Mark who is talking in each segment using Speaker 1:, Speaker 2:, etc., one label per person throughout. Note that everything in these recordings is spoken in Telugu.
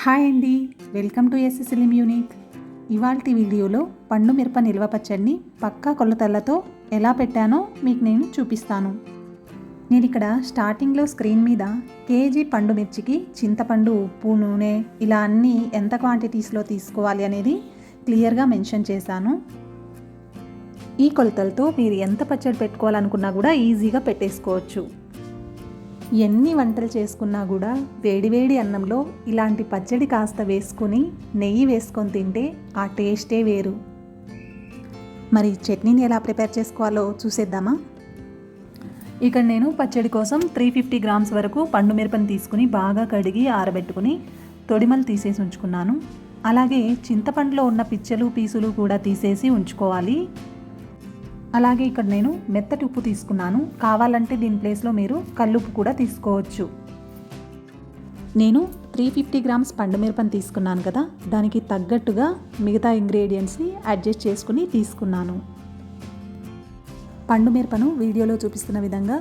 Speaker 1: హాయ్ అండి, వెల్కమ్ టు ఎస్ఎస్ఎల్ఎం యూనిక్. ఇవాల్టి వీడియోలో పండు మిరప నిల్వ పచ్చడిని పక్కా కొలతలతో ఎలా పెట్టానో మీకు నేను చూపిస్తాను. నేను ఇక్కడ స్టార్టింగ్లో స్క్రీన్ మీద కేజీ పండు మిర్చికి చింతపండు, ఉప్పు, నూనె ఇలా అన్నీ ఎంత క్వాంటిటీస్లో తీసుకోవాలి అనేది క్లియర్గా మెన్షన్ చేశాను. ఈ కొలతలతో మీరు ఎంత పచ్చడి పెట్టుకోవాలనుకున్నా కూడా ఈజీగా పెట్టేసుకోవచ్చు. ఎన్ని వంటలు చేసుకున్నా కూడా వేడివేడి అన్నంలో ఇలాంటి పచ్చడి కాస్త వేసుకొని నెయ్యి వేసుకొని తింటే ఆ టేస్టే వేరు. మరి చట్నీని ఎలా ప్రిపేర్ చేసుకోవాలో చూసేద్దామా? ఇక్కడ నేను పచ్చడి కోసం 350 గ్రామ్స్ వరకు పండు మిరపని తీసుకుని బాగా కడిగి ఆరబెట్టుకుని తొడిమలు తీసేసి ఉంచుకున్నాను. అలాగే చింతపండులో ఉన్న పిచ్చలు పీసులు కూడా తీసేసి ఉంచుకోవాలి. అలాగే ఇక్కడ నేను మెత్తటి ఉప్పు తీసుకున్నాను. కావాలంటే దీని ప్లేస్లో మీరు కల్లుప్పు కూడా తీసుకోవచ్చు. నేను 350 గ్రామ్స్ పండు మిరపని తీసుకున్నాను కదా, దానికి తగ్గట్టుగా మిగతా ఇంగ్రీడియంట్స్ని అడ్జస్ట్ చేసుకుని తీసుకున్నాను. పండు మిరపను వీడియోలో చూపిస్తున్న విధంగా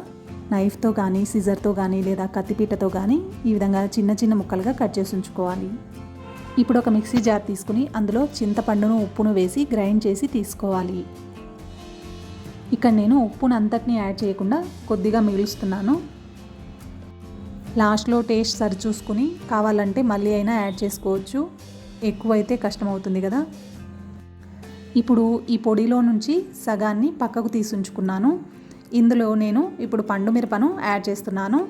Speaker 1: నైఫ్తో కానీ సిజర్తో కానీ లేదా కత్తిపీటతో కానీ ఈ విధంగా చిన్న చిన్న ముక్కలుగా కట్ చేసి ఉంచుకోవాలి. ఇప్పుడు ఒక మిక్సీ జార్ తీసుకుని అందులో చింతపండును ఉప్పును వేసి గ్రైండ్ చేసి తీసుకోవాలి. ఇక్కడ నేను ఉప్పును అంతటిని యాడ్ చేయకుండా కొద్దిగా మిగులుస్తున్నాను. లాస్ట్లో టేస్ట్ సరి చూసుకుని కావాలంటే మళ్ళీ అయినా యాడ్ చేసుకోవచ్చు. ఎక్కువైతే కష్టమవుతుంది కదా. ఇప్పుడు ఈ పొడిలో నుంచి సగాన్ని పక్కకు తీసుంచుకున్నాను. ఇందులో నేను ఇప్పుడు పండు మిరపను యాడ్ చేస్తున్నాను.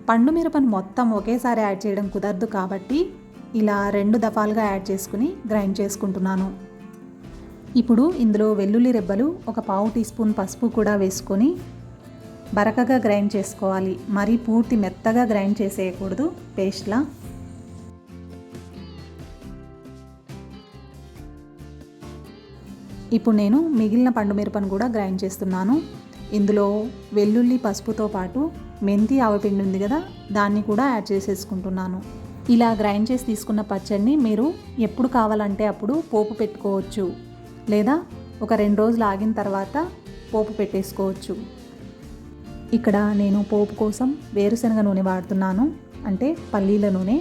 Speaker 1: పండు మిరపను మొత్తం ఒకేసారి యాడ్ చేయడం కుదరదు కాబట్టి ఇలా 2 దఫాలుగా యాడ్ చేసుకుని గ్రైండ్ చేసుకుంటున్నాను. ఇప్పుడు ఇందులో వెల్లుల్లి రెబ్బలు, ఒక పావు టీ స్పూన్ పసుపు కూడా వేసుకొని బరకగా గ్రైండ్ చేసుకోవాలి. మరీ పూర్తి మెత్తగా గ్రైండ్ చేసేయకూడదు పేస్ట్లా. ఇప్పుడు నేను మిగిలిన పండు మిరపను కూడా గ్రైండ్ చేస్తున్నాను. ఇందులో వెల్లుల్లి పసుపుతో పాటు మెంతి ఆవపిండి ఉంది కదా, దాన్ని కూడా యాడ్ చేసేసుకుంటున్నాను. ఇలా గ్రైండ్ చేసి తీసుకున్న పచ్చడిని మీరు ఎప్పుడు కావాలంటే అప్పుడు పోపు పెట్టుకోవచ్చు, లేదా ఒక 2 రోజులు ఆగిన తర్వాత పోపు పెట్టేసుకోవచ్చు. ఇక్కడ నేను పోపు కోసం వేరుశనగ నూనె వాడుతున్నాను. అంటే పల్లీల నూనె.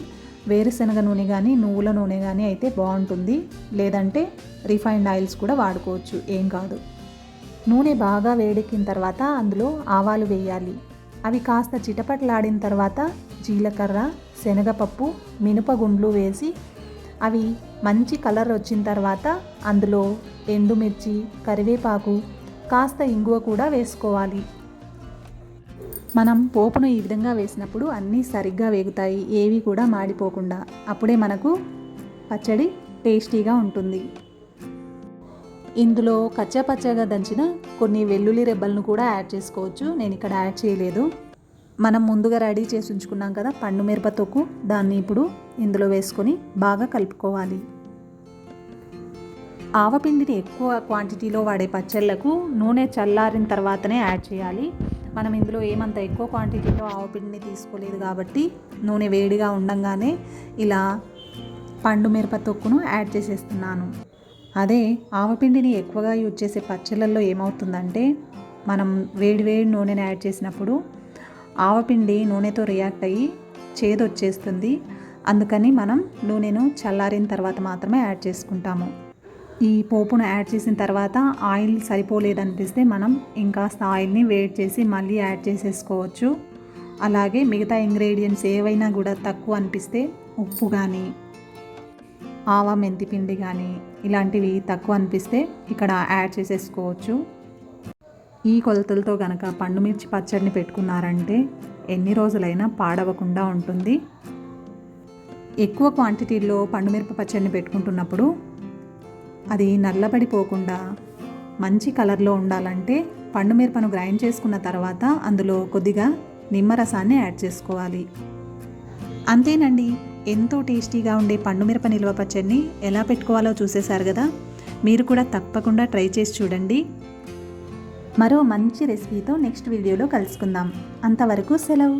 Speaker 1: వేరుశనగ నూనె కానీ నువ్వుల నూనె కానీ అయితే బాగుంటుంది, లేదంటే రిఫైన్డ్ ఆయిల్స్ కూడా వాడుకోవచ్చు, ఏం కాదు. నూనె బాగా వేడెక్కిన తర్వాత అందులో ఆవాలు వేయాలి. అవి కాస్త చిటపటలాడిన తర్వాత జీలకర్ర, శనగపప్పు, మినపగుండ్లు వేసి అవి మంచి కలర్ వచ్చిన తర్వాత అందులో ఎండుమిర్చి, కరివేపాకు, కాస్త ఇంగువ కూడా వేసుకోవాలి. మనం పోపును ఈ విధంగా వేసినప్పుడు అన్నీ సరిగ్గా వేగుతాయి, ఏవి కూడా మాడిపోకుండా. అప్పుడే మనకు పచ్చడి టేస్టీగా ఉంటుంది. ఇందులో కచ్చాపచ్చాగా దంచిన కొన్ని వెల్లుల్లి రెబ్బలను కూడా యాడ్ చేసుకోవచ్చు. నేను ఇక్కడ యాడ్ చేయలేదు. మనం ముందుగా రెడీ చేసి ఉంచుకున్నాం కదా పండు మిరప తొక్కు, దాన్ని ఇప్పుడు ఇందులో వేసుకొని బాగా కలుపుకోవాలి. ఆవపిండిని ఎక్కువ క్వాంటిటీలో వాడే పచ్చళ్ళకు నూనె చల్లారిన తర్వాతనే యాడ్ చేయాలి. మనం ఇందులో ఏమంత ఎక్కువ క్వాంటిటీలో ఆవపిండిని తీసుకోలేదు కాబట్టి నూనె వేడిగా ఉండంగానే ఇలా పండు మిరప తొక్కును యాడ్ చేసేస్తున్నాను. అదే ఆవపిండిని ఎక్కువగా యూజ్ చేసే పచ్చళ్ళల్లో ఏమవుతుందంటే మనం వేడి నూనెని యాడ్ చేసినప్పుడు ఆవపిండి నూనెతో రియాక్ట్ అయ్యి చేదు వచ్చేస్తుంది. అందుకని మనం నూనెను చల్లారిన తర్వాత మాత్రమే యాడ్ చేసుకుంటాము. ఈ పోపును యాడ్ చేసిన తర్వాత ఆయిల్ సరిపోలేదనిపిస్తే మనం ఇంకాస్త ఆయిల్ని వేడి చేసి మళ్ళీ యాడ్ చేసేసుకోవచ్చు. అలాగే మిగతా ఇంగ్రీడియంట్స్ ఏవైనా కూడా తక్కువ అనిపిస్తే ఉప్పు కానీ ఆవా మెంతిపిండి కానీ ఇలాంటివి తక్కువ అనిపిస్తే ఇక్కడ యాడ్ చేసేసుకోవచ్చు. ఈ కొలతలతో కనుక పండు మిర్చి పచ్చడిని పెట్టుకున్నారంటే ఎన్ని రోజులైనా పాడవకుండా ఉంటుంది. ఎక్కువ క్వాంటిటీలో పండు మిరప పచ్చడిని పెట్టుకుంటున్నప్పుడు అది నల్లబడిపోకుండా మంచి కలర్లో ఉండాలంటే పండు మిరపను గ్రైండ్ చేసుకున్న తర్వాత అందులో కొద్దిగా నిమ్మరసాన్ని యాడ్ చేసుకోవాలి. అంతేనండి, ఎంతో టేస్టీగా ఉండే పండు మిరప నిల్వ పచ్చడిని ఎలా పెట్టుకోవాలో చూసేశారు కదా. మీరు కూడా తప్పకుండా ట్రై చేసి చూడండి. మరో మంచి రెసిపీతో నెక్స్ట్ వీడియోలో కలుసుకుందాం. అంతవరకు సెలవు.